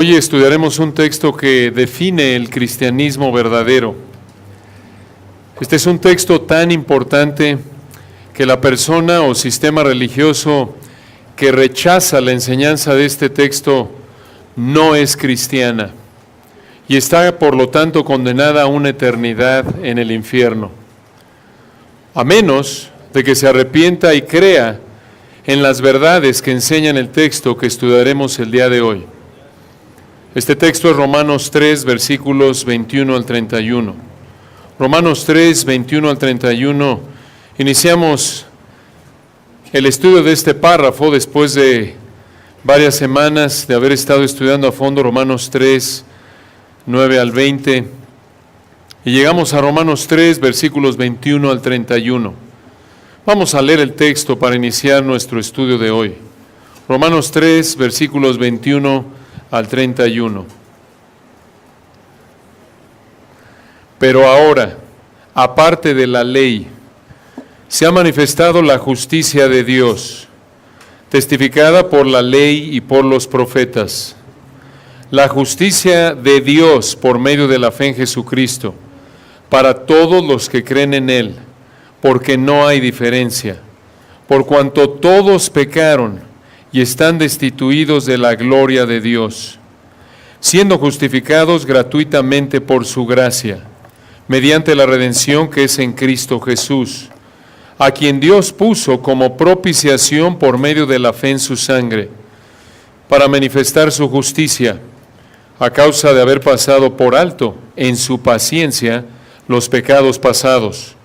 Hoy estudiaremos un texto que define el cristianismo verdadero. Este es un texto tan importante que la persona o sistema religioso que rechaza la enseñanza de este texto no es cristiana y está por lo tanto condenada a una eternidad en el infierno, a menos de que se arrepienta y crea en las verdades que enseña el texto que estudiaremos el día de hoy. Este texto es Romanos 3, versículos 21 al 31. Romanos 3, 21 al 31. Iniciamos el estudio de este párrafo después de varias semanas de haber estado estudiando a fondo Romanos 3, 9 al 20. Y llegamos a Romanos 3, versículos 21 al 31. Vamos a leer el texto para iniciar nuestro estudio de hoy. Romanos 3, versículos 21 al 31. Pero ahora, aparte de la ley, se ha manifestado la justicia de Dios, testificada por la ley y por los profetas. La justicia de Dios por medio de la fe en Jesucristo, para todos los que creen en Él, porque no hay diferencia, por cuanto todos pecaron y están destituidos de la gloria de Dios, siendo justificados gratuitamente por su gracia, mediante la redención que es en Cristo Jesús, a quien Dios puso como propiciación por medio de la fe en su sangre, para manifestar su justicia, a causa de haber pasado por alto en su paciencia los pecados pasados,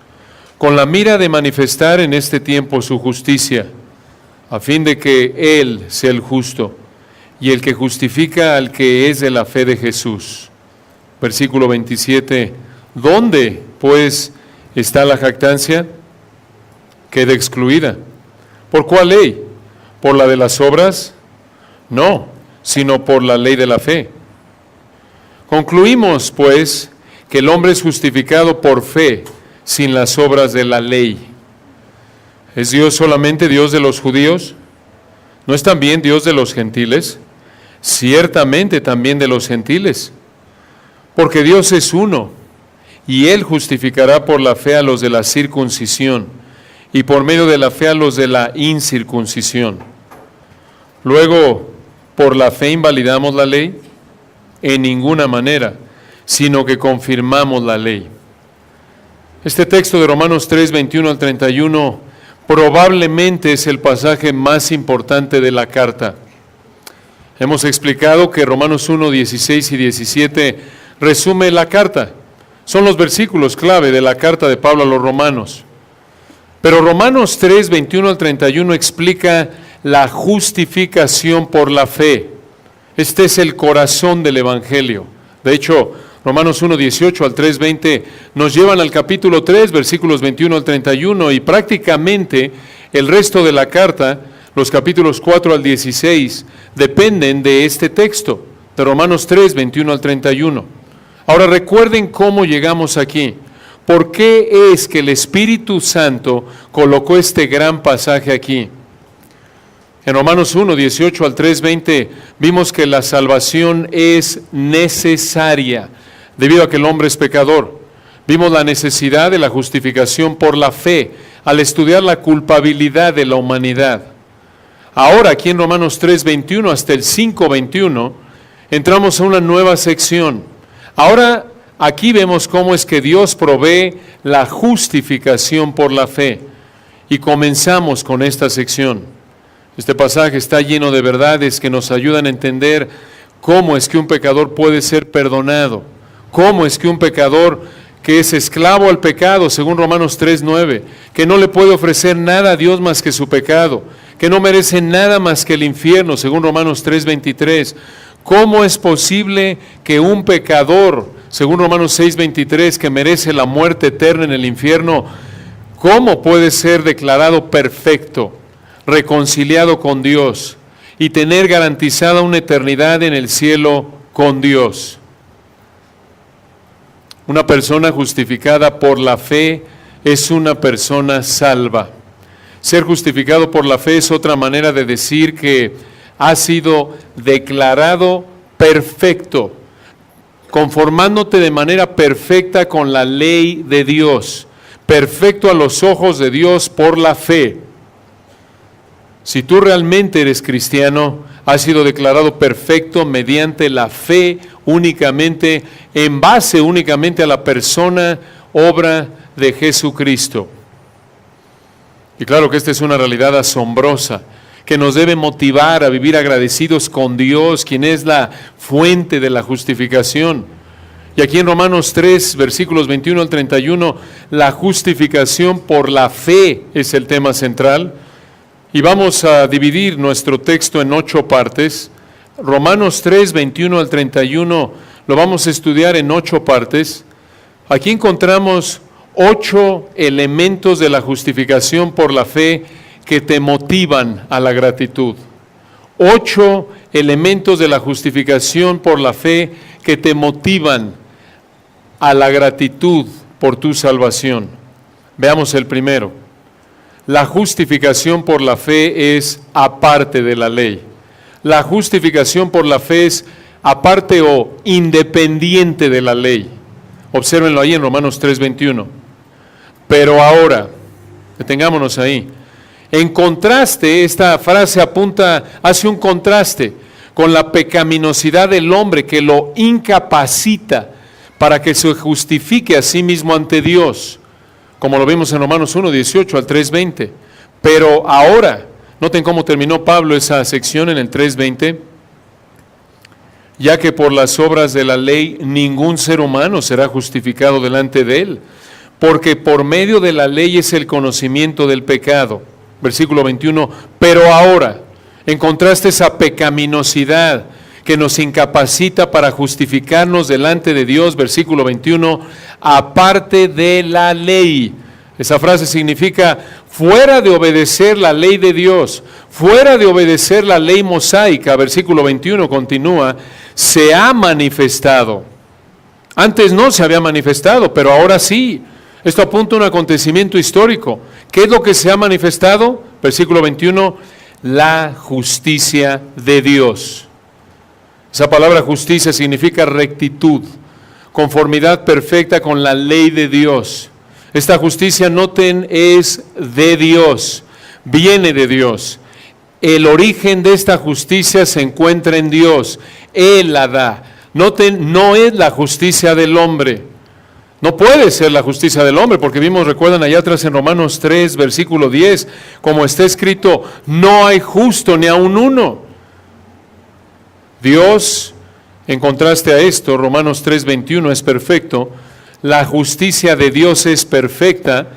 con la mira de manifestar en este tiempo su justicia, a fin de que Él sea el justo y el que justifica al que es de la fe de Jesús. Versículo 27. ¿Dónde, pues, está la jactancia? Queda excluida. ¿Por cuál ley? ¿Por la de las obras? No, sino por la ley de la fe. Concluimos, pues, que el hombre es justificado por fe, sin las obras de la ley. ¿Es Dios solamente Dios de los judíos? ¿No es también Dios de los gentiles? Ciertamente también de los gentiles, porque Dios es uno, y Él justificará por la fe a los de la circuncisión, y por medio de la fe a los de la incircuncisión. Luego, ¿por la fe invalidamos la ley? En ninguna manera, sino que confirmamos la ley. Este texto de Romanos 3, 21 al 31 probablemente es el pasaje más importante de la carta. Hemos explicado que Romanos 1, 16 y 17 resume la carta. Son los versículos clave de la carta de Pablo a los romanos. Pero Romanos 3, 21 al 31 explica la justificación por la fe. Este es el corazón del Evangelio. De hecho, Romanos 1, 18 al 3, 20 nos llevan al capítulo 3, versículos 21 al 31, y prácticamente el resto de la carta, los capítulos 4 al 16, dependen de este texto, de Romanos 3, 21 al 31. Ahora recuerden cómo llegamos aquí. ¿Por qué es que el Espíritu Santo colocó este gran pasaje aquí? En Romanos 1, 18 al 3, 20, vimos que la salvación es necesaria debido a que el hombre es pecador. Vimos la necesidad de la justificación por la fe al estudiar la culpabilidad de la humanidad. Ahora, aquí en Romanos 3, 21 hasta el 5, 21, entramos a una nueva sección. Ahora, aquí vemos cómo es que Dios provee la justificación por la fe. Y comenzamos con esta sección. Este pasaje está lleno de verdades que nos ayudan a entender cómo es que un pecador puede ser perdonado, cómo es que un pecador que es esclavo al pecado, según Romanos 3:9, que no le puede ofrecer nada a Dios más que su pecado, que no merece nada más que el infierno, según Romanos 3:23. ¿Cómo es posible que un pecador, según Romanos 6:23, que merece la muerte eterna en el infierno, cómo puede ser declarado perfecto, reconciliado con Dios y tener garantizada una eternidad en el cielo con Dios? Una persona justificada por la fe es una persona salva. Ser justificado por la fe es otra manera de decir que ha sido declarado perfecto, conformándote de manera perfecta con la ley de Dios, perfecto a los ojos de Dios por la fe. Si tú realmente eres cristiano, has sido declarado perfecto mediante la fe únicamente, en base únicamente a la persona, obra de Jesucristo. Y claro que esta es una realidad asombrosa, que nos debe motivar a vivir agradecidos con Dios, quien es la fuente de la justificación. Y aquí en Romanos 3, versículos 21 al 31, la justificación por la fe es el tema central. Y vamos a dividir nuestro texto en 8 partes. Romanos 3, 21 al 31, lo vamos a estudiar en 8 partes. Aquí encontramos 8 elementos de la justificación por la fe que te motivan a la gratitud. 8 elementos de la justificación por la fe que te motivan a la gratitud por tu salvación. Veamos el primero. La justificación por la fe es aparte de la ley. La justificación por la fe es aparte o independiente de la ley. Obsérvenlo ahí en Romanos 3:21. Pero ahora, detengámonos ahí. En contraste, esta frase hace un contraste con la pecaminosidad del hombre que lo incapacita para que se justifique a sí mismo ante Dios, como lo vimos en Romanos 1:18 al 3:20. Pero ahora, noten cómo terminó Pablo esa sección en el 3:20, ya que por las obras de la ley ningún ser humano será justificado delante de él, porque por medio de la ley es el conocimiento del pecado. Versículo 21, pero ahora, encontraste esa pecaminosidad que nos incapacita para justificarnos delante de Dios, versículo 21, aparte de la ley. Esa frase significa fuera de obedecer la ley de Dios, fuera de obedecer la ley mosaica. Versículo 21 continúa, se ha manifestado. Antes no se había manifestado, pero ahora sí. Esto apunta a un acontecimiento histórico. ¿Qué es lo que se ha manifestado? Versículo 21, la justicia de Dios. Esa palabra justicia significa rectitud, conformidad perfecta con la ley de Dios. Esta justicia, noten, es de Dios, viene de Dios. El origen de esta justicia se encuentra en Dios. Él la da. Noten, no es la justicia del hombre. No puede ser la justicia del hombre, porque recuerdan allá atrás en Romanos 3, versículo 10, como está escrito, no hay justo ni aun uno. Dios, en contraste a esto, Romanos 3, 21 es perfecto. La justicia de Dios es perfecta,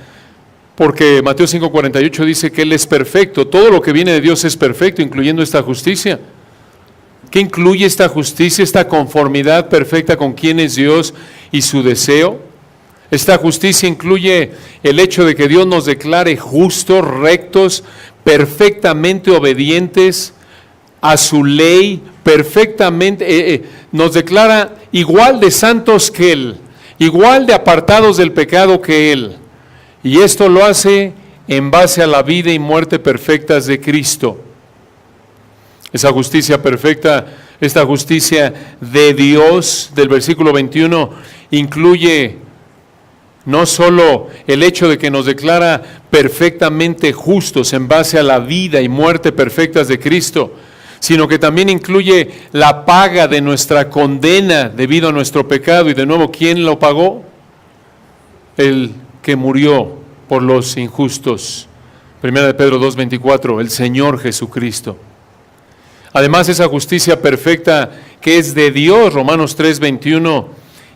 porque Mateo 5, 48 dice que Él es perfecto. Todo lo que viene de Dios es perfecto, incluyendo esta justicia. ¿Qué incluye esta justicia, esta conformidad perfecta con quién es Dios y su deseo? Esta justicia incluye el hecho de que Dios nos declare justos, rectos, perfectamente obedientes a su ley, perfectamente, nos declara igual de santos que Él, igual de apartados del pecado que Él. Y esto lo hace en base a la vida y muerte perfectas de Cristo. Esa justicia perfecta, esta justicia de Dios del versículo 21, incluye no solo el hecho de que nos declara perfectamente justos en base a la vida y muerte perfectas de Cristo, sino que también incluye la paga de nuestra condena debido a nuestro pecado. Y de nuevo, ¿quién lo pagó? El que murió por los injustos. Primera de Pedro 2:24, el Señor Jesucristo. Además, esa justicia perfecta que es de Dios, Romanos 3:21,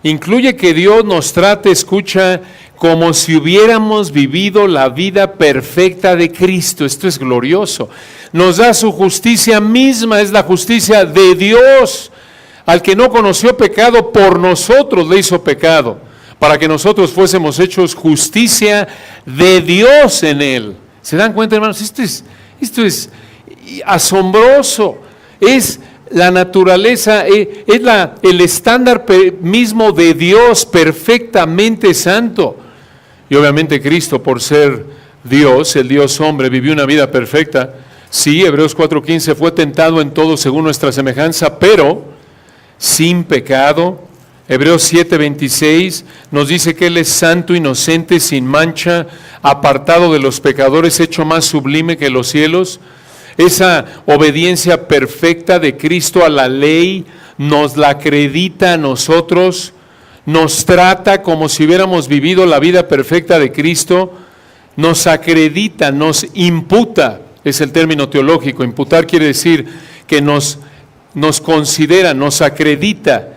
incluye que Dios nos trate, escucha, como si hubiéramos vivido la vida perfecta de Cristo. Esto es glorioso. Nos da su justicia misma, es la justicia de Dios. Al que no conoció pecado, por nosotros le hizo pecado, para que nosotros fuésemos hechos justicia de Dios en Él. ¿Se dan cuenta, hermanos? Esto es asombroso. Es la naturaleza, es el estándar mismo de Dios, perfectamente santo. Y obviamente Cristo, por ser Dios, el Dios hombre, vivió una vida perfecta. Sí, Hebreos 4:15, fue tentado en todo según nuestra semejanza, pero sin pecado. Hebreos 7:26 nos dice que Él es santo, inocente, sin mancha, apartado de los pecadores, hecho más sublime que los cielos. Esa obediencia perfecta de Cristo a la ley nos la acredita a nosotros, nos trata como si hubiéramos vivido la vida perfecta de Cristo, nos acredita, nos imputa, es el término teológico. Imputar quiere decir que nos considera, nos acredita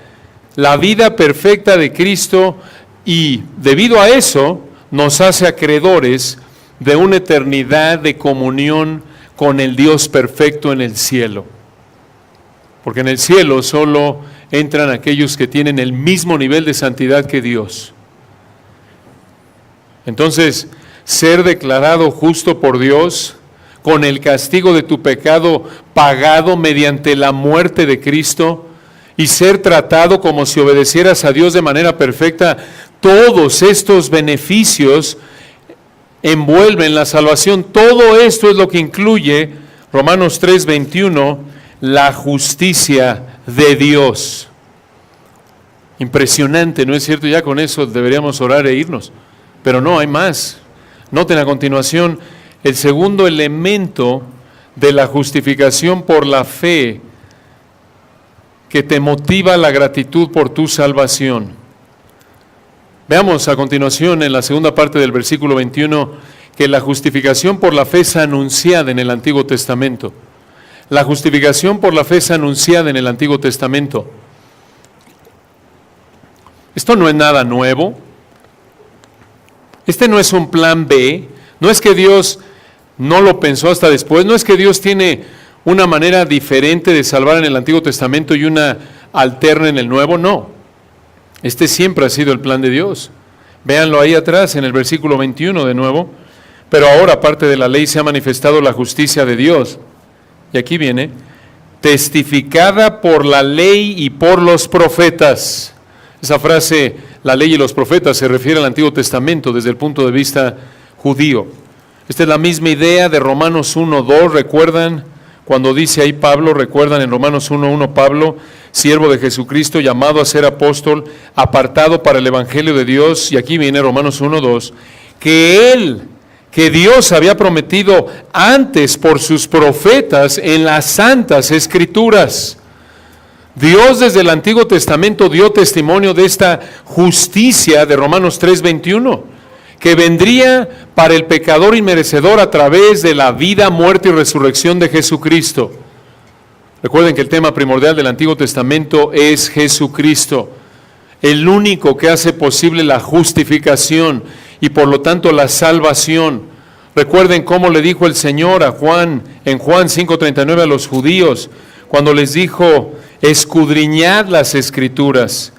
la vida perfecta de Cristo, y debido a eso nos hace acreedores de una eternidad de comunión con el Dios perfecto en el cielo. Porque en el cielo solo entran aquellos que tienen el mismo nivel de santidad que Dios. Entonces, ser declarado justo por Dios, con el castigo de tu pecado pagado mediante la muerte de Cristo, y ser tratado como si obedecieras a Dios de manera perfecta, todos estos beneficios envuelven la salvación. Todo esto es lo que incluye Romanos 3:21, la justicia de Dios. Impresionante, ¿no es cierto? Ya con eso deberíamos orar e irnos, pero no, hay más. Noten a continuación el segundo elemento de la justificación por la fe que te motiva la gratitud por tu salvación. Veamos a continuación en la segunda parte del versículo 21 que la justificación por la fe es anunciada en el Antiguo Testamento. La justificación por la fe es anunciada en el Antiguo Testamento. Esto no es nada nuevo. Este no es un plan B. No es que Dios no lo pensó hasta después. No es que Dios tiene una manera diferente de salvar en el Antiguo Testamento y una alterna en el Nuevo. No. Este siempre ha sido el plan de Dios. Véanlo ahí atrás en el versículo 21 de nuevo. Pero ahora, aparte de la ley, se ha manifestado la justicia de Dios. Y aquí viene, testificada por la ley y por los profetas. Esa frase, la ley y los profetas, se refiere al Antiguo Testamento desde el punto de vista judío. Esta es la misma idea de Romanos 1:2, ¿recuerdan? Cuando dice ahí Pablo, recuerdan en Romanos 1:1, Pablo, siervo de Jesucristo, llamado a ser apóstol, apartado para el Evangelio de Dios, y aquí viene Romanos 1:2, que Dios había prometido antes por sus profetas en las santas Escrituras. Dios desde el Antiguo Testamento dio testimonio de esta justicia de Romanos 3:21, que vendría para el pecador inmerecedor a través de la vida, muerte y resurrección de Jesucristo. Recuerden que el tema primordial del Antiguo Testamento es Jesucristo, el único que hace posible la justificación y por lo tanto la salvación. Recuerden cómo le dijo el Señor a Juan, en Juan 5:39 a los judíos, cuando les dijo, escudriñad las Escrituras.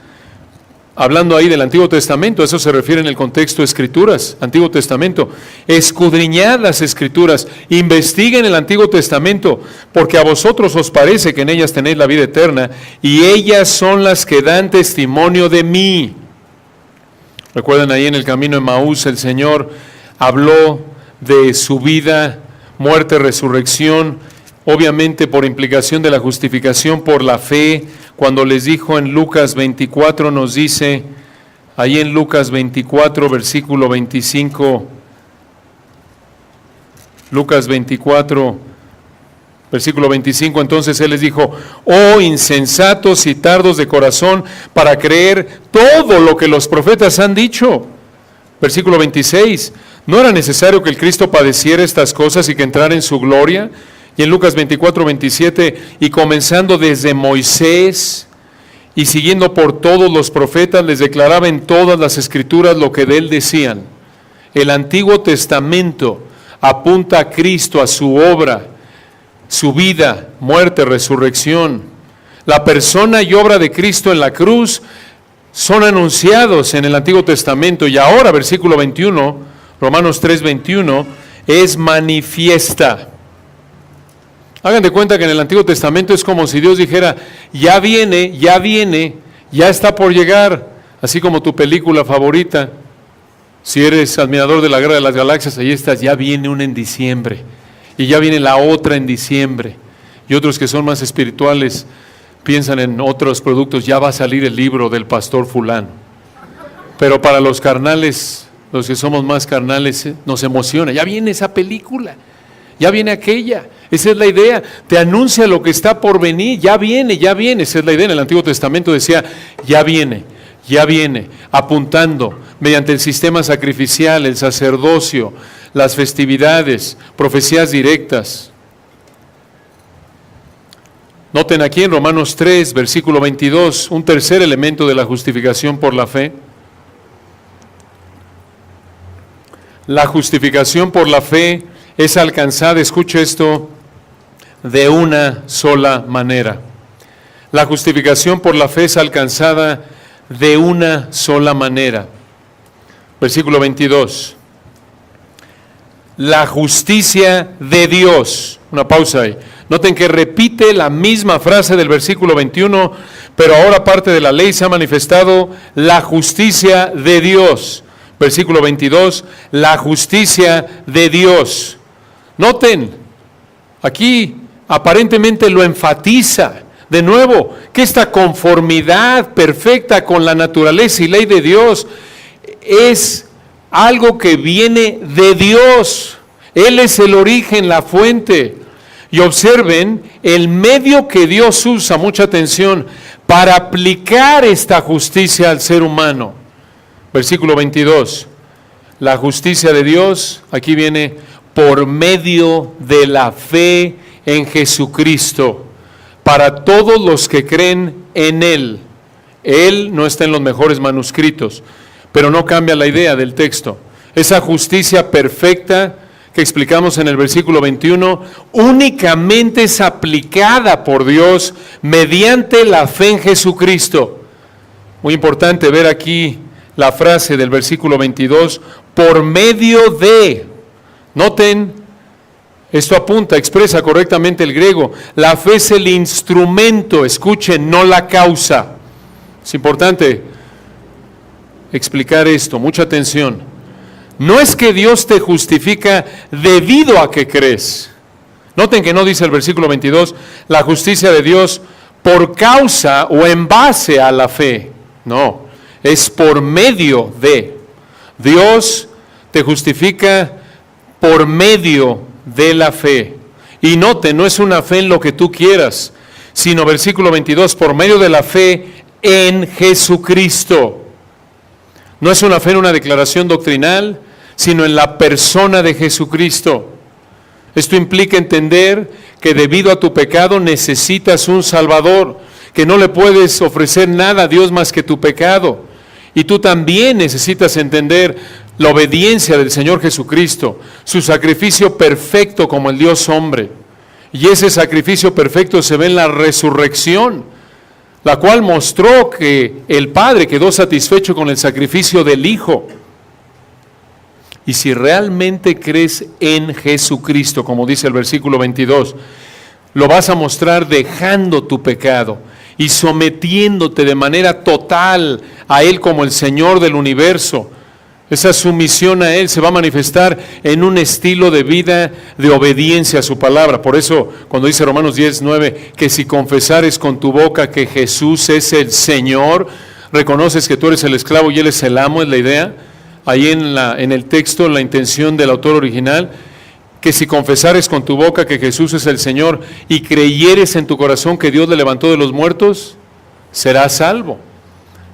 Hablando ahí del Antiguo Testamento, eso se refiere en el contexto Escrituras, Antiguo Testamento. Escudriñad las Escrituras, investiguen el Antiguo Testamento, porque a vosotros os parece que en ellas tenéis la vida eterna, y ellas son las que dan testimonio de mí. Recuerden ahí en el camino de Emaús, el Señor habló de su vida, muerte, resurrección, obviamente por implicación de la justificación por la fe. Cuando les dijo en Lucas 24, nos dice, ahí en Lucas 24, versículo 25, Lucas 24, versículo 25, entonces Él les dijo, oh insensatos y tardos de corazón para creer todo lo que los profetas han dicho. Versículo 26, ¿no era necesario que el Cristo padeciera estas cosas y que entrara en su gloria? Y en Lucas 24, 27, y comenzando desde Moisés y siguiendo por todos los profetas, les declaraba en todas las Escrituras lo que de él decían. El Antiguo Testamento apunta a Cristo, a su obra, su vida, muerte, resurrección. La persona y obra de Cristo en la cruz son anunciados en el Antiguo Testamento. Y ahora, versículo 21, Romanos 3, 21, es manifiesta. Hagan de cuenta que en el Antiguo Testamento es como si Dios dijera, ya viene, ya está por llegar. Así como tu película favorita, si eres admirador de la Guerra de las Galaxias, ahí estás, ya viene una en diciembre, y ya viene la otra en diciembre. Y otros que son más espirituales, piensan en otros productos, ya va a salir el libro del pastor fulano. Pero para los carnales, los que somos más carnales, nos emociona. Ya viene esa película, ya viene aquella. Esa es la idea. Te anuncia lo que está por venir. Ya viene, ya viene. Esa es la idea. En el Antiguo Testamento decía, ya viene, apuntando mediante el sistema sacrificial, el sacerdocio, las festividades, profecías directas. Noten aquí en Romanos 3, versículo 22, un tercer elemento de la justificación por la fe. La justificación por la fe es alcanzada, escuche esto, de una sola manera. La justificación por la fe es alcanzada de una sola manera. Versículo 22. La justicia de Dios. Una pausa ahí. Noten que repite la misma frase del versículo 21, pero ahora aparte de la ley se ha manifestado la justicia de Dios. Versículo 22, la justicia de Dios. Noten, aquí aparentemente lo enfatiza. De nuevo, que esta conformidad perfecta con la naturaleza y ley de Dios es algo que viene de Dios. Él es el origen, la fuente. Y observen el medio que Dios usa, mucha atención, para aplicar esta justicia al ser humano. Versículo 22. La justicia de Dios, aquí viene, por medio de la fe en Jesucristo, para todos los que creen en Él. Él no está en los mejores manuscritos, pero no cambia la idea del texto. Esa justicia perfecta que explicamos en el versículo 21, únicamente es aplicada por Dios mediante la fe en Jesucristo. Muy importante ver aquí la frase del versículo 22, por medio de. Noten, esto apunta, expresa correctamente el griego. La fe es el instrumento, escuchen, no la causa. Es importante explicar esto, mucha atención. No es que Dios te justifica debido a que crees. Noten que no dice el versículo 22, la justicia de Dios por causa o en base a la fe. No, es por medio de. Dios te justifica por medio de la fe. Y noten, no es una fe en lo que tú quieras, sino versículo 22, por medio de la fe en Jesucristo. No es una fe en una declaración doctrinal, sino en la persona de Jesucristo. Esto implica entender que debido a tu pecado necesitas un Salvador, que no le puedes ofrecer nada a Dios más que tu pecado. Y tú también necesitas entender la obediencia del Señor Jesucristo, su sacrificio perfecto como el Dios hombre. Y ese sacrificio perfecto se ve en la resurrección, la cual mostró que el Padre quedó satisfecho con el sacrificio del Hijo. Y si realmente crees en Jesucristo, como dice el versículo 22, lo vas a mostrar dejando tu pecado y sometiéndote de manera total a Él como el Señor del universo. Esa sumisión a Él se va a manifestar en un estilo de vida de obediencia a su palabra. Por eso, cuando dice Romanos 10:9, que si confesares con tu boca que Jesús es el Señor, reconoces que tú eres el esclavo y Él es el amo, es la idea. Ahí en el texto, la intención del autor original, que si confesares con tu boca que Jesús es el Señor y creyeres en tu corazón que Dios le levantó de los muertos, serás salvo.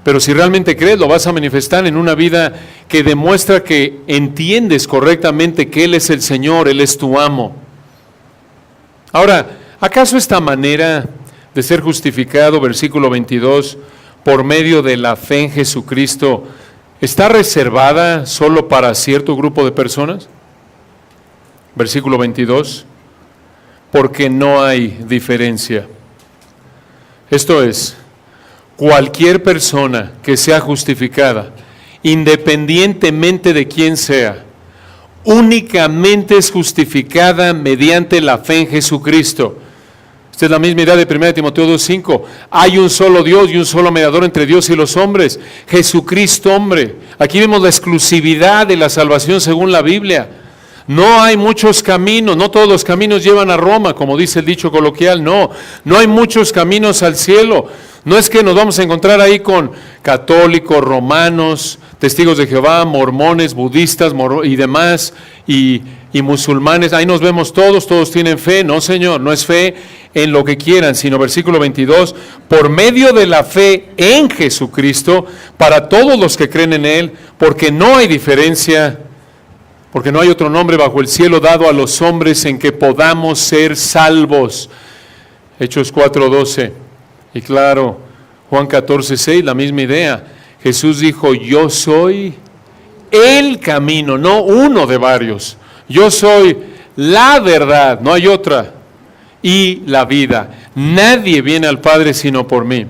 Pero si realmente crees, lo vas a manifestar en una vida que demuestra que entiendes correctamente que Él es el Señor, Él es tu amo. Ahora, ¿acaso esta manera de ser justificado, versículo 22, por medio de la fe en Jesucristo, está reservada solo para cierto grupo de personas? Versículo 22, porque no hay diferencia. Esto es, cualquier persona que sea justificada, independientemente de quién sea, únicamente es justificada mediante la fe en Jesucristo. Esta es la misma idea de 1 Timoteo 2:5. Hay un solo Dios y un solo mediador entre Dios y los hombres, Jesucristo hombre. Aquí vemos la exclusividad de la salvación según la Biblia. No hay muchos caminos, no todos los caminos llevan a Roma, como dice el dicho coloquial, no hay muchos caminos al cielo. No es que nos vamos a encontrar ahí con católicos, romanos, testigos de Jehová, mormones, budistas y demás, y musulmanes. Ahí nos vemos todos tienen fe. No, Señor, no es fe en lo que quieran, sino versículo 22, por medio de la fe en Jesucristo, para todos los que creen en Él, porque no hay diferencia, porque no hay otro nombre bajo el cielo dado a los hombres en que podamos ser salvos. Hechos 4:12. Y claro, Juan 14:6, la misma idea. Jesús dijo, yo soy el camino, no uno de varios. Yo soy la verdad, no hay otra, y la vida. Nadie viene al Padre sino por mí.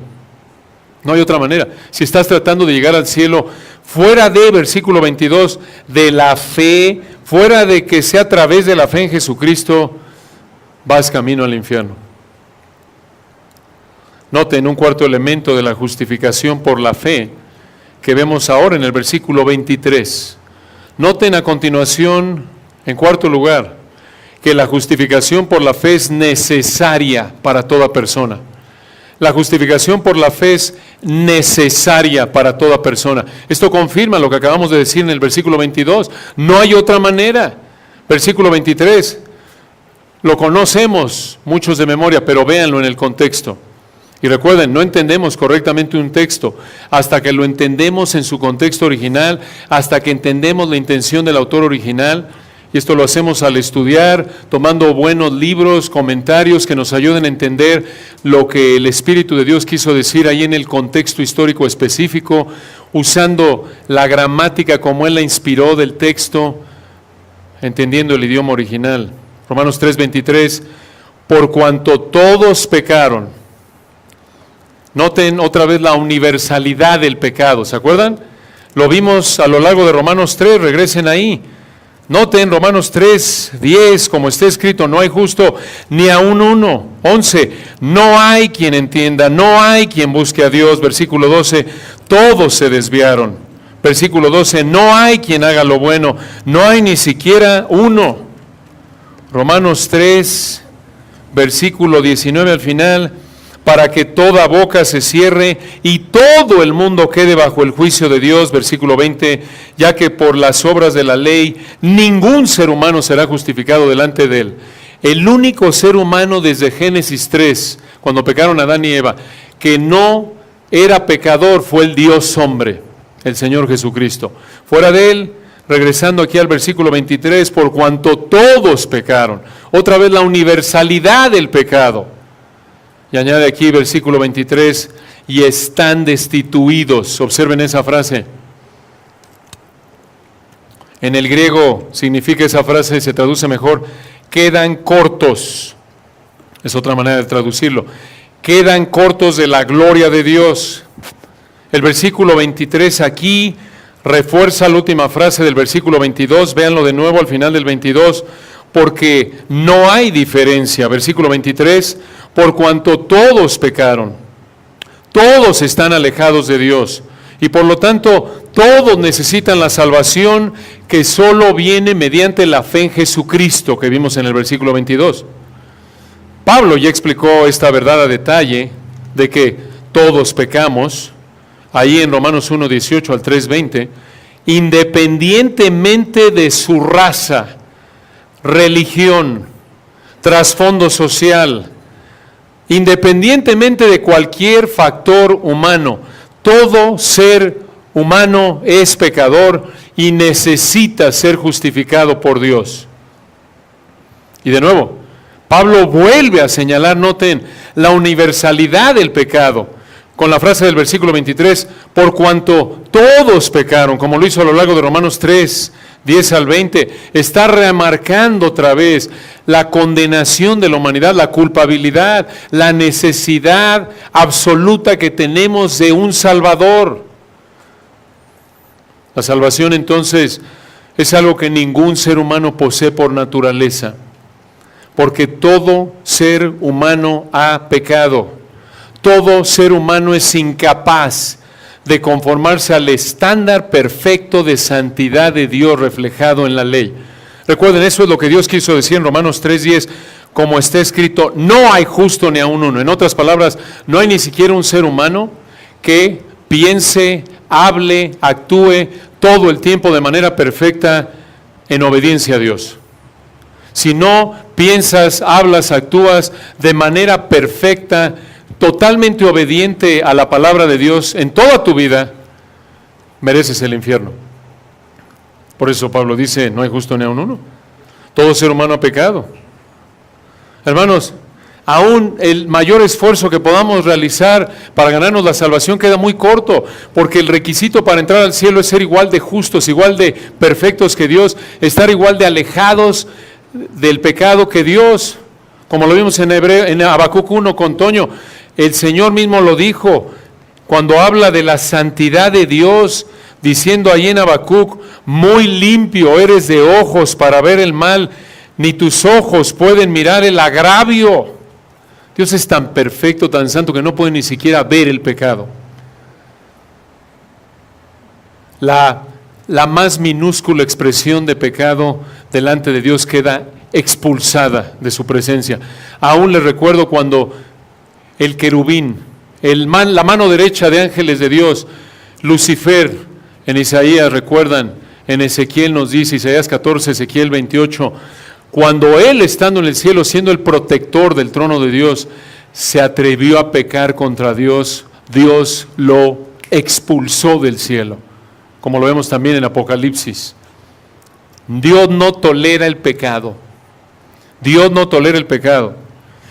No hay otra manera. Si estás tratando de llegar al cielo fuera de, versículo 22, de la fe, fuera de que sea a través de la fe en Jesucristo, vas camino al infierno. Noten un cuarto elemento de la justificación por la fe que vemos ahora en el versículo 23. Noten a continuación, en cuarto lugar, que la justificación por la fe es necesaria para toda persona. La justificación por la fe es necesaria para toda persona. Esto confirma lo que acabamos de decir en el versículo 22. No hay otra manera. Versículo 23. Lo conocemos muchos de memoria, pero véanlo en el contexto. Y recuerden, no entendemos correctamente un texto hasta que lo entendemos en su contexto original, hasta que entendemos la intención del autor original. Y esto lo hacemos al estudiar, tomando buenos libros, comentarios que nos ayuden a entender lo que el Espíritu de Dios quiso decir ahí en el contexto histórico específico, usando la gramática como Él la inspiró del texto, entendiendo el idioma original. Romanos 3:23, por cuanto todos pecaron. Noten otra vez la universalidad del pecado, ¿se acuerdan? Lo vimos a lo largo de Romanos 3, regresen ahí. Noten Romanos 3:10, como está escrito, no hay justo ni aun uno. 11, no hay quien entienda, no hay quien busque a Dios. Versículo 12, todos se desviaron. Versículo 12, no hay quien haga lo bueno, no hay ni siquiera uno. Romanos 3, versículo 19 al final, para que toda boca se cierre y todo el mundo quede bajo el juicio de Dios, versículo 20, ya que por las obras de la ley ningún ser humano será justificado delante de él. El único ser humano desde Génesis 3, cuando pecaron Adán y Eva, que no era pecador fue el Dios hombre, el Señor Jesucristo. Fuera de él, regresando aquí al versículo 23, por cuanto todos pecaron, otra vez la universalidad del pecado. Y añade aquí versículo 23, y están destituidos. Observen esa frase. En el griego significa esa frase, se traduce mejor, quedan cortos. Es otra manera de traducirlo. Quedan cortos de la gloria de Dios. El versículo 23 aquí refuerza la última frase del versículo 22. Véanlo de nuevo al final del 22. Porque no hay diferencia. Versículo 23, por cuanto todos pecaron, todos están alejados de Dios, y por lo tanto todos necesitan la salvación que solo viene mediante la fe en Jesucristo, que vimos en el versículo 22. Pablo ya explicó esta verdad a detalle, de que todos pecamos, ahí en Romanos 1:18 al 3:20, independientemente de su raza, religión, trasfondo social, independientemente de cualquier factor humano, todo ser humano es pecador y necesita ser justificado por Dios. Y de nuevo, Pablo vuelve a señalar, noten, la universalidad del pecado, con la frase del versículo 23, por cuanto todos pecaron, como lo hizo a lo largo de Romanos 3, 10 al 20, está remarcando otra vez la condenación de la humanidad, la culpabilidad, la necesidad absoluta que tenemos de un Salvador. La salvación entonces es algo que ningún ser humano posee por naturaleza, porque todo ser humano ha pecado, todo ser humano es incapaz de conformarse al estándar perfecto de santidad de Dios reflejado en la ley. Recuerden, eso es lo que Dios quiso decir en Romanos 3:10, como está escrito, no hay justo ni aun uno. En otras palabras, no hay ni siquiera un ser humano que piense, hable, actúe todo el tiempo de manera perfecta en obediencia a Dios. Si no piensas, hablas, actúas de manera perfecta, totalmente obediente a la palabra de Dios en toda tu vida, mereces el infierno. Por eso Pablo dice, no hay justo ni aun uno. Todo ser humano ha pecado. Hermanos, aún el mayor esfuerzo que podamos realizar para ganarnos la salvación queda muy corto, porque el requisito para entrar al cielo es ser igual de justos, igual de perfectos que Dios, estar igual de alejados del pecado que Dios. Como lo vimos en Habacuc 1 con Toño, el Señor mismo lo dijo, cuando habla de la santidad de Dios, diciendo ahí en Habacuc, muy limpio eres de ojos para ver el mal, ni tus ojos pueden mirar el agravio. Dios es tan perfecto, tan santo, que no puede ni siquiera ver el pecado. La más minúscula expresión de pecado delante de Dios queda expulsada de su presencia. Aún les recuerdo cuando el querubín, la mano derecha de ángeles de Dios, Lucifer, en Isaías, recuerdan, en Ezequiel nos dice, Isaías 14, Ezequiel 28, cuando él, estando en el cielo, siendo el protector del trono de Dios, se atrevió a pecar contra Dios, Dios lo expulsó del cielo, como lo vemos también en Apocalipsis. Dios no tolera el pecado. Dios no tolera el pecado.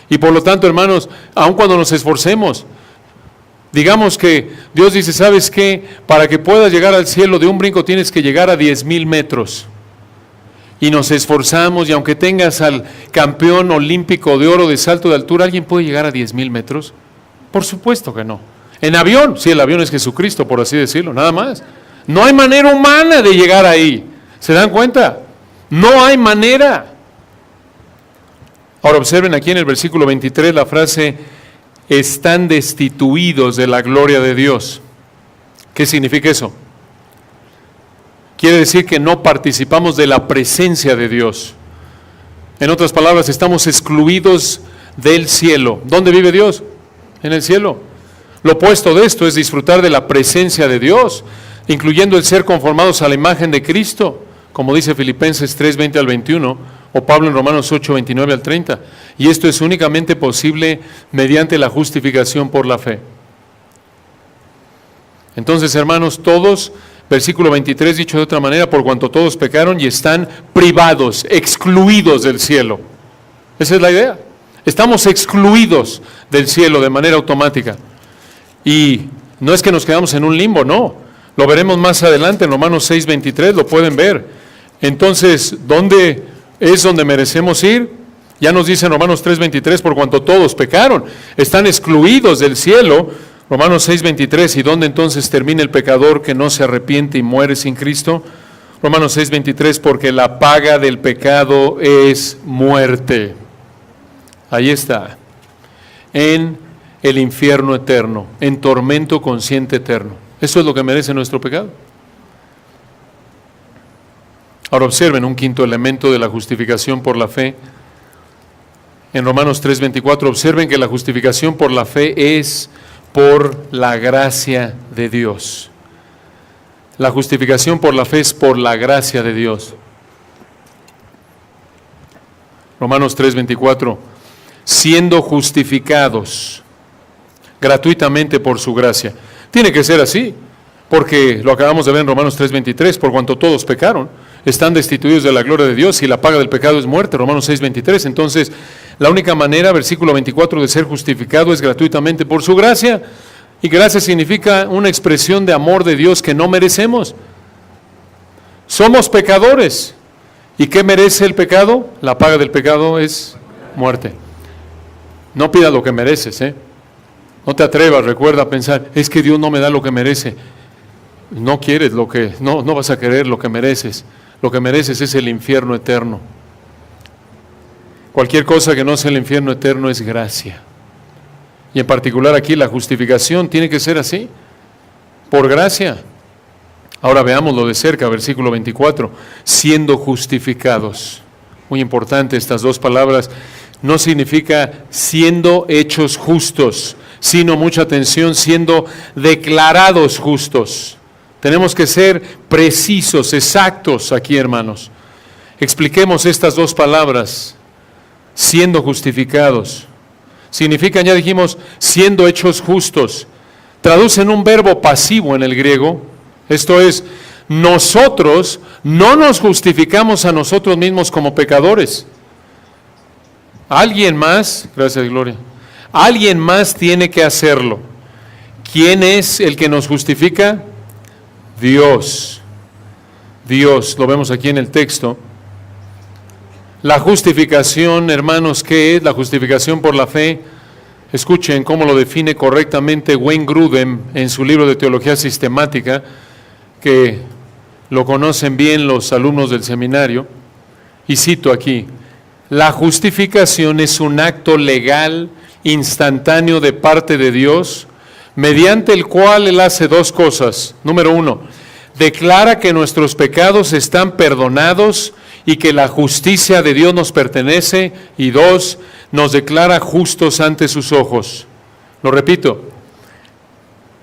Y por lo tanto, hermanos, aun cuando nos esforcemos, digamos que Dios dice, ¿sabes qué? Para que puedas llegar al cielo de un brinco tienes que llegar a 10,000 metros. Y nos esforzamos, y aunque tengas al campeón olímpico de oro de salto de altura, ¿alguien puede llegar a 10,000 metros? Por supuesto que no. En avión, sí, el avión es Jesucristo, por así decirlo, nada más. No hay manera humana de llegar ahí. ¿Se dan cuenta? No hay manera. Ahora observen aquí en el versículo 23 la frase, están destituidos de la gloria de Dios. ¿Qué significa eso? Quiere decir que no participamos de la presencia de Dios. En otras palabras, estamos excluidos del cielo. ¿Dónde vive Dios? En el cielo. Lo opuesto de esto es disfrutar de la presencia de Dios, incluyendo el ser conformados a la imagen de Cristo, como dice Filipenses 3, 20 al 21, o Pablo en Romanos 8, 29 al 30. Y esto es únicamente posible mediante la justificación por la fe. Entonces, hermanos, todos, versículo 23, dicho de otra manera, por cuanto todos pecaron y están privados, excluidos del cielo. Esa es la idea. Estamos excluidos del cielo de manera automática. Y no es que nos quedamos en un limbo, no. Lo veremos más adelante en Romanos 6, 23, lo pueden ver. Entonces, ¿dónde es donde merecemos ir? Ya nos dice en Romanos 3, 23, por cuanto todos pecaron, están excluidos del cielo. Romanos 6, 23, ¿y dónde entonces termina el pecador que no se arrepiente y muere sin Cristo? Romanos 6, 23, porque la paga del pecado es muerte. Ahí está, en el infierno eterno, en tormento consciente eterno. Eso es lo que merece nuestro pecado. Ahora observen un quinto elemento de la justificación por la fe. En Romanos 3, 24, observen que la justificación por la fe es por la gracia de Dios. La justificación por la fe es por la gracia de Dios. Romanos 3, 24, siendo justificados gratuitamente por su gracia. Tiene que ser así, porque lo acabamos de ver en Romanos 3, 23, por cuanto todos pecaron, están destituidos de la gloria de Dios y la paga del pecado es muerte, Romanos 6, 23. Entonces, la única manera, versículo 24, de ser justificado es gratuitamente por su gracia. Y gracia significa una expresión de amor de Dios que no merecemos. Somos pecadores. ¿Y qué merece el pecado? La paga del pecado es muerte. No pidas lo que mereces, No te atrevas, recuerda a pensar, es que Dios no me da lo que merece. No quieres no vas a querer lo que mereces. Lo que mereces es el infierno eterno. Cualquier cosa que no sea el infierno eterno es gracia. Y en particular aquí la justificación tiene que ser así, por gracia. Ahora veámoslo de cerca, versículo 24, siendo justificados. Muy importante estas dos palabras. No significa siendo hechos justos, sino, mucha atención, siendo declarados justos. Tenemos que ser precisos, exactos aquí, hermanos. Expliquemos estas dos palabras. Siendo justificados. Significan, ya dijimos, siendo hechos justos. Traducen un verbo pasivo en el griego. Esto es, nosotros no nos justificamos a nosotros mismos como pecadores. Alguien más, gracias Gloria, alguien más tiene que hacerlo. ¿Quién es el que nos justifica? Dios. Dios, lo vemos aquí en el texto. La justificación, hermanos, ¿qué es? La justificación por la fe. Escuchen cómo lo define correctamente Wayne Grudem en su libro de Teología Sistemática, que lo conocen bien los alumnos del seminario, y cito aquí: la justificación es un acto legal instantáneo de parte de Dios, mediante el cual Él hace dos cosas. Número uno, declara que nuestros pecados están perdonados y que la justicia de Dios nos pertenece, y dos, nos declara justos ante sus ojos. Lo repito,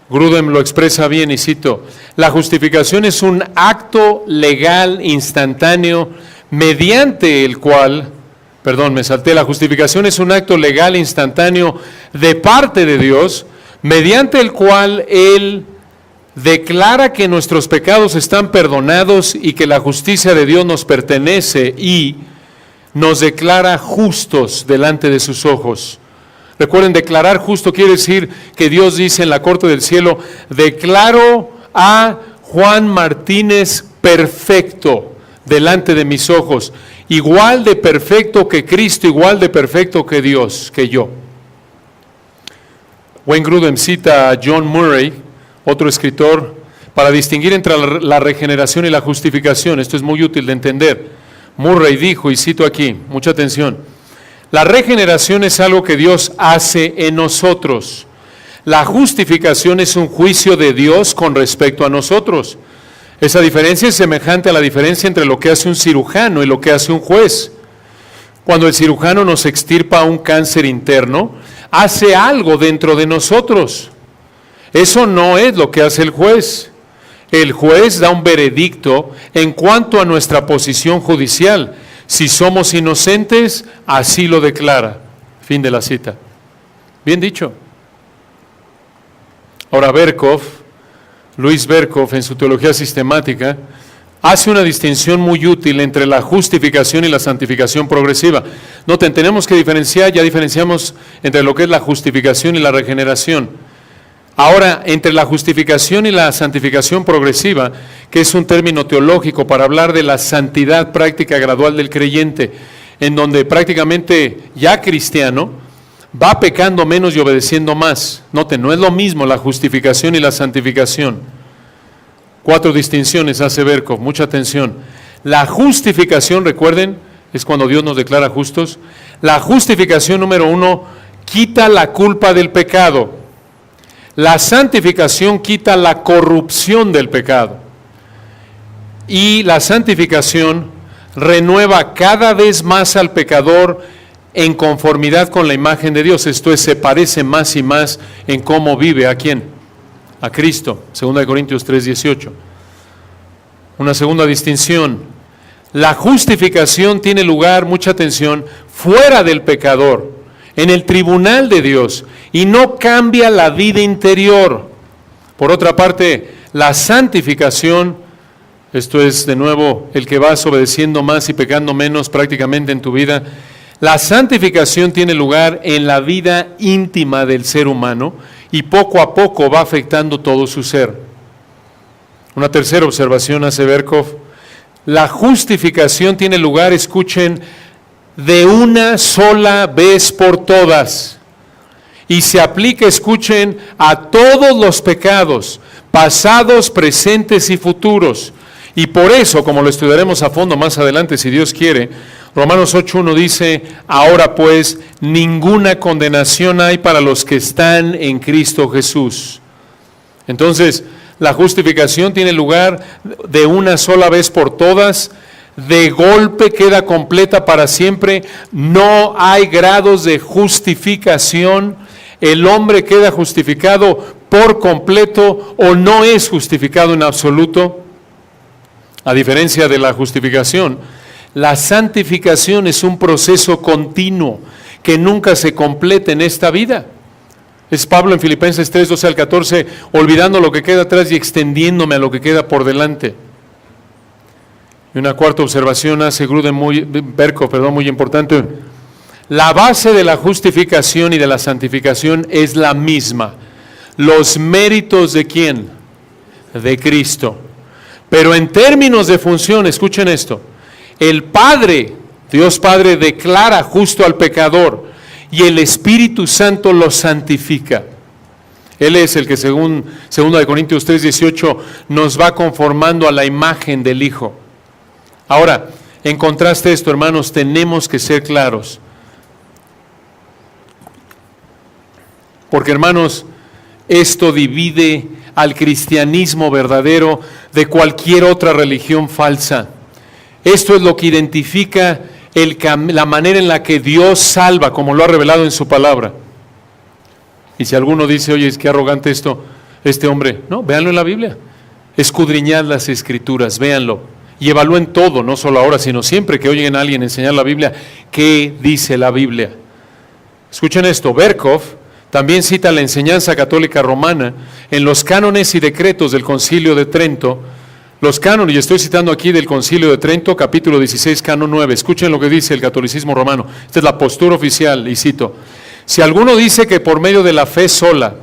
Grudem lo expresa bien y cito: la justificación es un acto legal instantáneo mediante el cual, la justificación es un acto legal instantáneo de parte de Dios, mediante el cual Él declara que nuestros pecados están perdonados y que la justicia de Dios nos pertenece y nos declara justos delante de sus ojos. Recuerden, declarar justo quiere decir que Dios dice en la corte del cielo: declaro a Juan Martínez perfecto delante de mis ojos, igual de perfecto que Cristo, igual de perfecto que Dios, que yo. Wayne Grudem cita a John Murray, otro escritor, para distinguir entre la regeneración y la justificación. Esto es muy útil de entender. Murray dijo, y cito aquí, mucha atención: la regeneración es algo que Dios hace en nosotros. La justificación es un juicio de Dios con respecto a nosotros. Esa diferencia es semejante a la diferencia entre lo que hace un cirujano y lo que hace un juez. Cuando el cirujano nos extirpa un cáncer interno, hace algo dentro de nosotros. Eso no es lo que hace el juez. El juez da un veredicto en cuanto a nuestra posición judicial. Si somos inocentes, así lo declara. Fin de la cita. Bien dicho. Ahora Luis Berkhoff, en su Teología Sistemática, hace una distinción muy útil entre la justificación y la santificación progresiva. Noten, tenemos que diferenciar, ya diferenciamos entre lo que es la justificación y la regeneración. Ahora, entre la justificación y la santificación progresiva, que es un término teológico para hablar de la santidad práctica gradual del creyente, en donde prácticamente ya cristiano va pecando menos y obedeciendo más. Noten, no es lo mismo la justificación y la santificación. 4 distinciones hace Berkhoff, mucha atención. La justificación, recuerden, es cuando Dios nos declara justos. La justificación, número 1, quita la culpa del pecado. La santificación quita la corrupción del pecado. Y la santificación renueva cada vez más al pecador en conformidad con la imagen de Dios. Esto es, se parece más y más en cómo vive. ¿A quién? A Cristo. 2 Corintios 3:18. Una segunda distinción. La justificación tiene lugar, mucha atención, fuera del pecador, en el tribunal de Dios, y no cambia la vida interior. Por otra parte, la santificación, esto es de nuevo el que vas obedeciendo más y pecando menos prácticamente en tu vida. La santificación tiene lugar en la vida íntima del ser humano y poco a poco va afectando todo su ser. Una tercera observación hace Berkhoff. La justificación tiene lugar, escuchen, de una sola vez por todas. Y se aplica, escuchen, a todos los pecados, pasados, presentes y futuros. Y por eso, como lo estudiaremos a fondo más adelante, si Dios quiere, Romanos 8:1 dice: ahora pues, ninguna condenación hay para los que están en Cristo Jesús. Entonces, la justificación tiene lugar de una sola vez por todas, de golpe queda completa para siempre, no hay grados de justificación, el hombre queda justificado por completo o no es justificado en absoluto. A diferencia de la justificación, la santificación es un proceso continuo que nunca se completa en esta vida. Es Pablo en Filipenses 3, 12 al 14, olvidando lo que queda atrás y extendiéndome a lo que queda por delante. Y una cuarta observación hace Berkov, muy importante. La base de la justificación y de la santificación es la misma. Los méritos ¿de quién? De Cristo. Pero en términos de función, escuchen esto, el Padre, Dios Padre, declara justo al pecador y el Espíritu Santo lo santifica. Él es el que, según 2 Corintios 3:18, nos va conformando a la imagen del Hijo. Ahora, en contraste a esto, hermanos, tenemos que ser claros. Porque, hermanos, esto divide al cristianismo verdadero de cualquier otra religión falsa. Esto es lo que identifica la manera en la que Dios salva, como lo ha revelado en su palabra. Y si alguno dice, oye, es que arrogante este hombre, no, véanlo en la Biblia. Escudriñad las Escrituras, véanlo. Y evalúen todo, no solo ahora, sino siempre que oyen a alguien enseñar la Biblia, ¿qué dice la Biblia? Escuchen esto, Berkov también cita la enseñanza católica romana en los cánones y decretos del Concilio de Trento. Los cánones, y estoy citando aquí del Concilio de Trento, capítulo 16, canon 9. Escuchen lo que dice el catolicismo romano. Esta es la postura oficial, y cito. Si alguno dice que por medio de la fe sola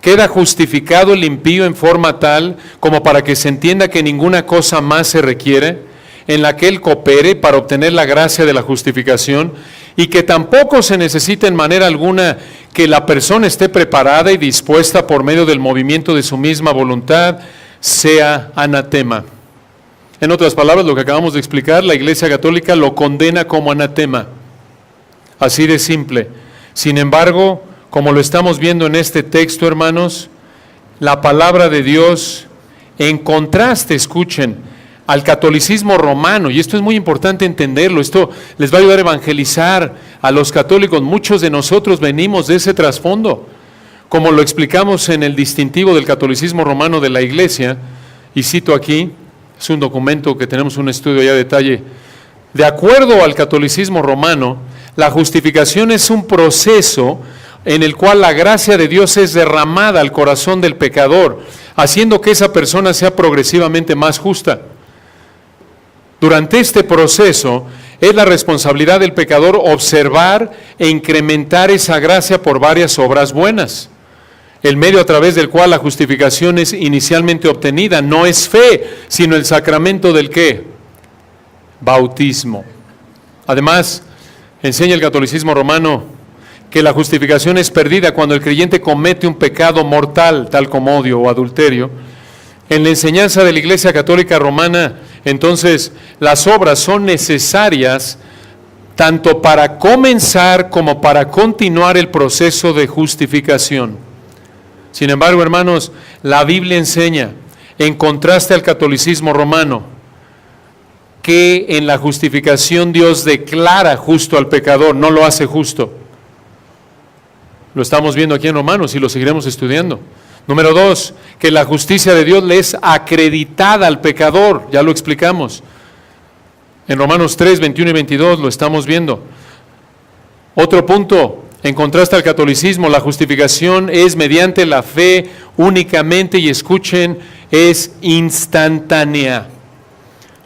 queda justificado el impío en forma tal como para que se entienda que ninguna cosa más se requiere, en la que él coopere para obtener la gracia de la justificación, y que tampoco se necesita en manera alguna que la persona esté preparada y dispuesta por medio del movimiento de su misma voluntad, sea anatema. En otras palabras, lo que acabamos de explicar, la Iglesia Católica lo condena como anatema. Así de simple. Sin embargo, como lo estamos viendo en este texto, hermanos, la palabra de Dios, en contraste, escuchen, al catolicismo romano, y esto es muy importante entenderlo, esto les va a ayudar a evangelizar a los católicos. Muchos de nosotros venimos de ese trasfondo, como lo explicamos en el distintivo del catolicismo romano de la Iglesia, y cito aquí, es un documento que tenemos un estudio ya a detalle. De acuerdo al catolicismo romano, la justificación es un proceso en el cual la gracia de Dios es derramada al corazón del pecador, haciendo que esa persona sea progresivamente más justa. Durante este proceso es la responsabilidad del pecador observar e incrementar esa gracia por varias obras buenas. El medio a través del cual la justificación es inicialmente obtenida no es fe, sino el sacramento del ¿qué? Bautismo. Además, enseña el catolicismo romano que la justificación es perdida cuando el creyente comete un pecado mortal, tal como odio o adulterio. En la enseñanza de la Iglesia Católica Romana, entonces, las obras son necesarias tanto para comenzar como para continuar el proceso de justificación. Sin embargo, hermanos, la Biblia enseña, en contraste al catolicismo romano, que en la justificación Dios declara justo al pecador, no lo hace justo. Lo estamos viendo aquí en Romanos y lo seguiremos estudiando. Número 2, que la justicia de Dios le es acreditada al pecador, ya lo explicamos. En Romanos 3, 21 y 22 lo estamos viendo. Otro punto, en contraste al catolicismo, la justificación es mediante la fe únicamente, y escuchen, es instantánea.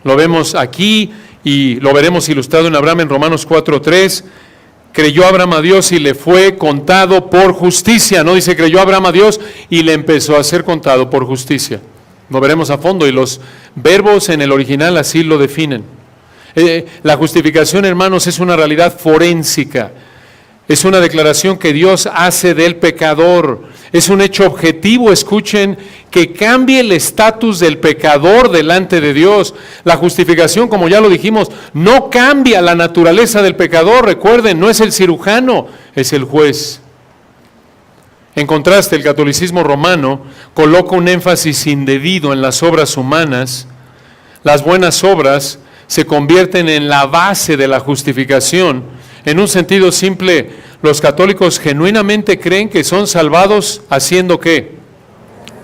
Lo vemos aquí y lo veremos ilustrado en Abraham en Romanos 4, 3. Creyó Abraham a Dios y le fue contado por justicia. No dice creyó Abraham a Dios y le empezó a ser contado por justicia. Lo veremos a fondo y los verbos en el original así lo definen. La justificación, hermanos, es una realidad forénsica. Es una declaración que Dios hace del pecador. Es un hecho objetivo, escuchen, que cambie el estatus del pecador delante de Dios. La justificación, como ya lo dijimos, no cambia la naturaleza del pecador. Recuerden, no es el cirujano, es el juez. En contraste, el catolicismo romano coloca un énfasis indebido en las obras humanas. Las buenas obras se convierten en la base de la justificación. En un sentido simple, los católicos genuinamente creen que son salvados haciendo ¿qué?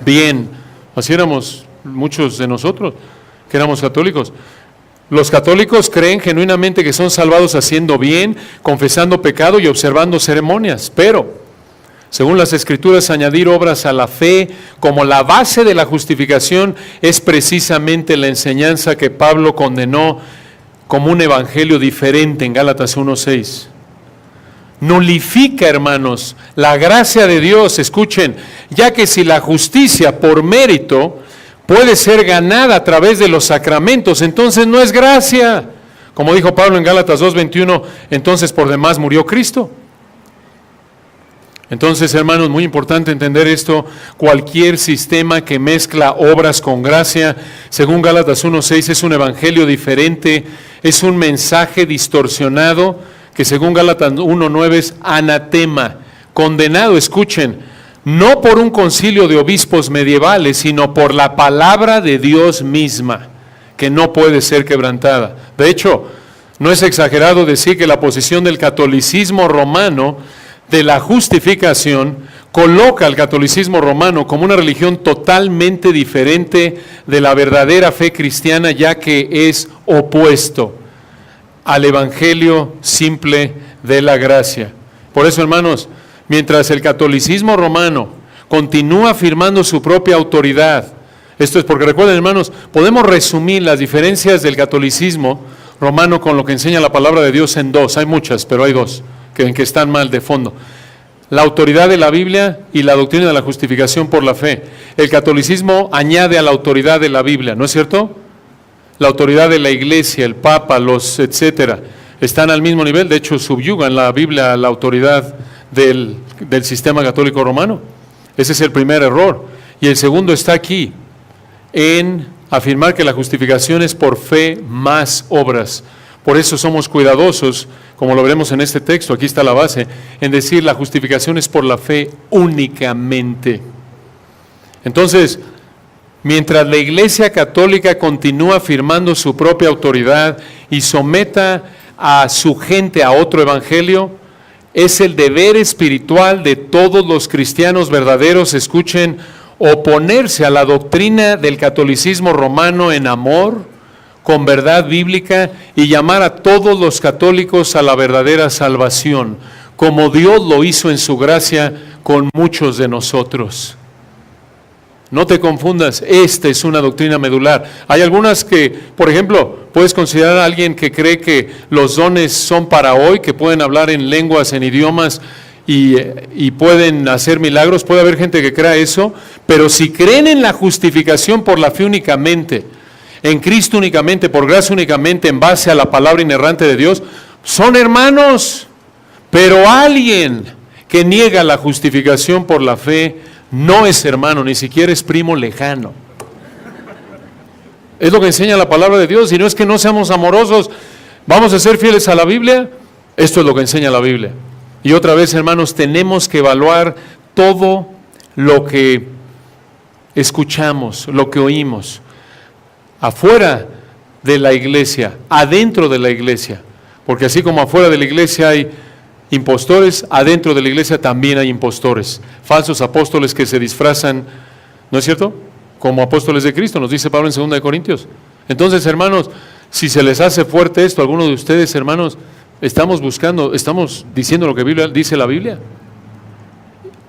Bien. Así éramos muchos de nosotros que éramos católicos. Los católicos creen genuinamente que son salvados haciendo bien, confesando pecado y observando ceremonias. Pero, según las Escrituras, añadir obras a la fe como la base de la justificación es precisamente la enseñanza que Pablo condenó como un evangelio diferente en Gálatas 1:6. Nulifica, hermanos, la gracia de Dios, escuchen, ya que si la justicia por mérito puede ser ganada a través de los sacramentos, entonces no es gracia. Como dijo Pablo en Gálatas 2:21, entonces por demás murió Cristo. Entonces, hermanos, muy importante entender esto. Cualquier sistema que mezcla obras con gracia, según Gálatas 1:6, es un evangelio diferente, es un mensaje distorsionado, que según Gálatas 1:9 es anatema, condenado, escuchen, no por un concilio de obispos medievales, sino por la palabra de Dios misma, que no puede ser quebrantada. De hecho, no es exagerado decir que la posición del catolicismo romano de la justificación coloca al catolicismo romano como una religión totalmente diferente de la verdadera fe cristiana, ya que es opuesto al evangelio simple de la gracia. Por eso, hermanos, mientras el catolicismo romano continúa afirmando su propia autoridad, esto es porque recuerden, hermanos, podemos resumir las diferencias del catolicismo romano con lo que enseña la palabra de Dios en dos. Hay muchas, pero hay dos que están mal de fondo: la autoridad de la Biblia y la doctrina de la justificación por la fe. El catolicismo añade a la autoridad de la Biblia, ¿no es cierto? La autoridad de la iglesia, el papa, los etcétera, están al mismo nivel. De hecho, subyugan la Biblia a la autoridad del sistema católico romano. Ese es el primer error. Y el segundo está aquí, en afirmar que la justificación es por fe más obras. Por eso somos cuidadosos, como lo veremos en este texto, aquí está la base, en decir la justificación es por la fe únicamente. Entonces, mientras la Iglesia Católica continúa afirmando su propia autoridad y someta a su gente a otro evangelio, es el deber espiritual de todos los cristianos verdaderos, escuchen, oponerse a la doctrina del catolicismo romano en amor, con verdad bíblica, y llamar a todos los católicos a la verdadera salvación, como Dios lo hizo en su gracia con muchos de nosotros. No te confundas, esta es una doctrina medular. Hay algunas que, por ejemplo, puedes considerar a alguien que cree que los dones son para hoy, que pueden hablar en lenguas, en idiomas y pueden hacer milagros. Puede haber gente que crea eso, pero si creen en la justificación por la fe únicamente, en Cristo únicamente, por gracia únicamente, en base a la palabra inerrante de Dios, son hermanos. Pero alguien que niega la justificación por la fe no es hermano, ni siquiera es primo lejano. Es lo que enseña la palabra de Dios. Y no es que no seamos amorosos, vamos a ser fieles a la Biblia. Esto es lo que enseña la Biblia. Y otra vez, hermanos, tenemos que evaluar todo lo que escuchamos, lo que oímos, afuera de la iglesia, adentro de la iglesia. Porque así como afuera de la iglesia hay impostores, adentro de la iglesia también hay impostores, falsos apóstoles que se disfrazan, ¿no es cierto?, como apóstoles de Cristo, nos dice Pablo en 2 Corintios. Entonces, hermanos, si se les hace fuerte esto a alguno de ustedes, hermanos, estamos diciendo lo que dice la Biblia.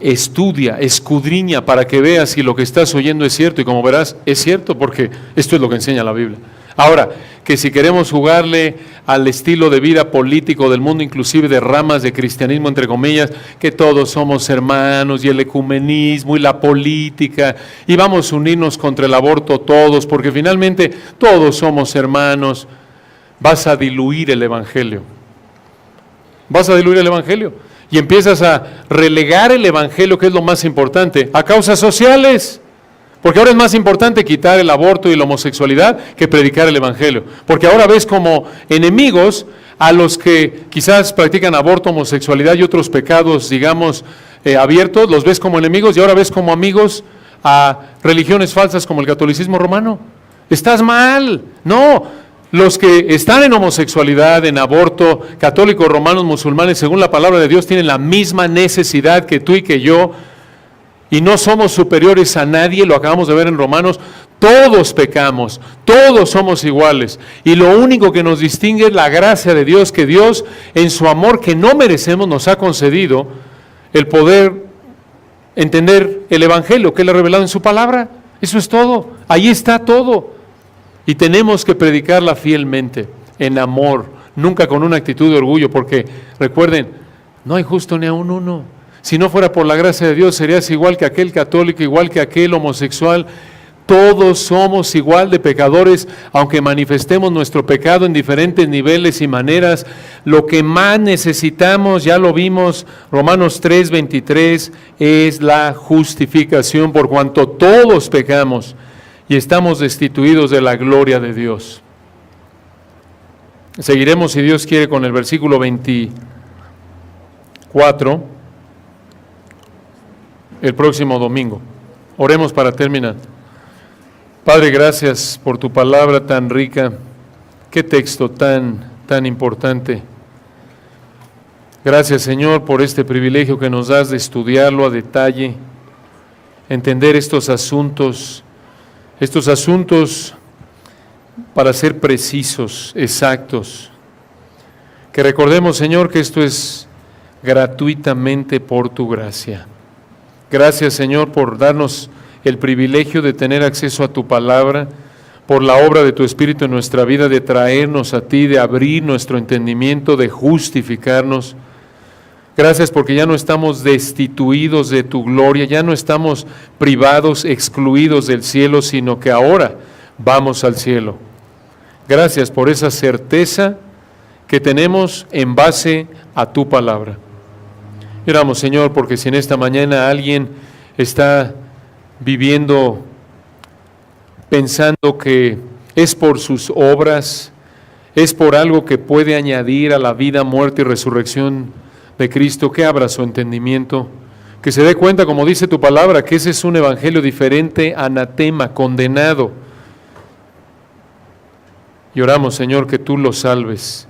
Estudia, escudriña para que veas si lo que estás oyendo es cierto, y como verás, es cierto, porque esto es lo que enseña la Biblia. Ahora, que si queremos jugarle al estilo de vida político del mundo, inclusive de ramas de cristianismo, entre comillas, que todos somos hermanos, y el ecumenismo y la política, y vamos a unirnos contra el aborto todos, porque finalmente todos somos hermanos, vas a diluir el evangelio. Vas a diluir el evangelio. Y empiezas a relegar el evangelio, que es lo más importante, a causas sociales. Porque ahora es más importante quitar el aborto y la homosexualidad que predicar el Evangelio. Porque ahora ves como enemigos a los que quizás practican aborto, homosexualidad y otros pecados, digamos, abiertos, los ves como enemigos y ahora ves como amigos a religiones falsas como el catolicismo romano. Estás mal. No, los que están en homosexualidad, en aborto, católicos, romanos, musulmanes, según la palabra de Dios, tienen la misma necesidad que tú y que yo, y no somos superiores a nadie, lo acabamos de ver en Romanos. Todos pecamos, todos somos iguales, y lo único que nos distingue es la gracia de Dios, que Dios en su amor que no merecemos nos ha concedido el poder entender el Evangelio que Él ha revelado en su palabra. Eso es todo, ahí está todo, y tenemos que predicarla fielmente, en amor, nunca con una actitud de orgullo, porque recuerden, no hay justo ni aun uno. Si no fuera por la gracia de Dios, serías igual que aquel católico, igual que aquel homosexual. Todos somos igual de pecadores, aunque manifestemos nuestro pecado en diferentes niveles y maneras. Lo que más necesitamos, ya lo vimos, Romanos 3:23, es la justificación, por cuanto todos pecamos y estamos destituidos de la gloria de Dios. Seguiremos, si Dios quiere, con el versículo 24, el próximo domingo. Oremos para terminar. Padre, gracias por tu palabra tan rica. Qué texto tan importante. Gracias, Señor, por este privilegio que nos das de estudiarlo a detalle, entender estos asuntos para ser precisos, exactos. Que recordemos, Señor, que esto es gratuitamente por tu gracia. Gracias, Señor, por darnos el privilegio de tener acceso a tu palabra, por la obra de tu Espíritu en nuestra vida, de traernos a ti, de abrir nuestro entendimiento, de justificarnos. Gracias porque ya no estamos destituidos de tu gloria, ya no estamos privados, excluidos del cielo, sino que ahora vamos al cielo. Gracias por esa certeza que tenemos en base a tu palabra. Oramos, Señor, porque si en esta mañana alguien está viviendo pensando que es por sus obras, es por algo que puede añadir a la vida, muerte y resurrección de Cristo, que abra su entendimiento, que se dé cuenta, como dice tu palabra, que ese es un evangelio diferente, anatema, condenado. Y oramos, Señor, que tú lo salves,